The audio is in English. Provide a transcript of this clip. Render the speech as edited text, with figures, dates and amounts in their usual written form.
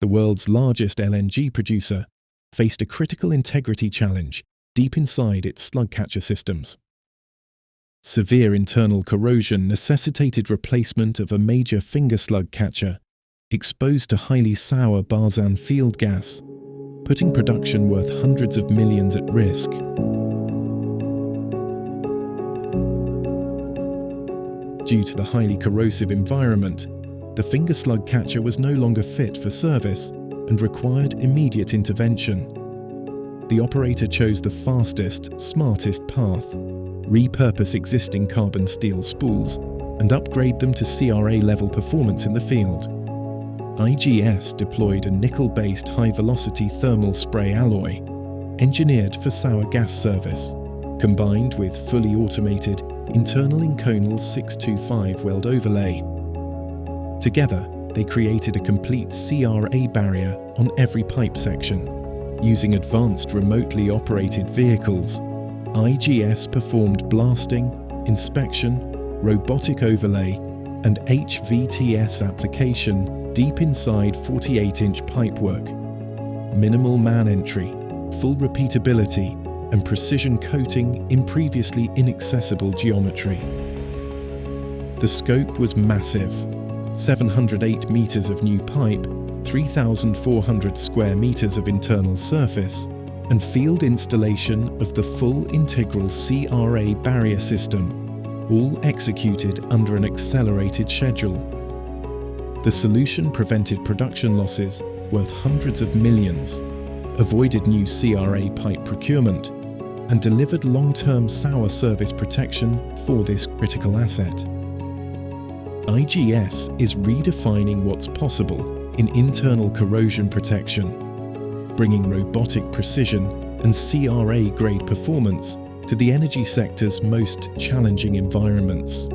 the world's largest LNG producer, faced a critical integrity challenge deep inside its slug catcher systems. Severe internal corrosion necessitated replacement of a major finger slug catcher exposed to highly sour Barzan field gas, putting production worth hundreds of millions at risk. Due to the highly corrosive environment, the finger slug catcher was no longer fit for service and required immediate intervention. The operator chose the fastest, smartest path: repurpose existing carbon steel spools and upgrade them to CRA-level performance in the field. IGS deployed a nickel-based high-velocity thermal spray alloy, engineered for sour gas service, combined with fully automated internal Inconel 625 weld overlay. Together, they created a complete CRA barrier on every pipe section. Using advanced remotely operated vehicles, IGS performed blasting, inspection, robotic overlay, and HVTS application deep inside 48-inch pipework. Minimal man entry, full repeatability, and precision coating in previously inaccessible geometry. The scope was massive: 708 meters of new pipe, 3,400 square meters of internal surface, and field installation of the full integral CRA barrier system, all executed under an accelerated schedule. The solution prevented production losses worth hundreds of millions, avoided new CRA pipe procurement, and delivered long-term sour service protection for this critical asset. IGS is redefining what's possible in internal corrosion protection, bringing robotic precision and CRA-grade performance to the energy sector's most challenging environments.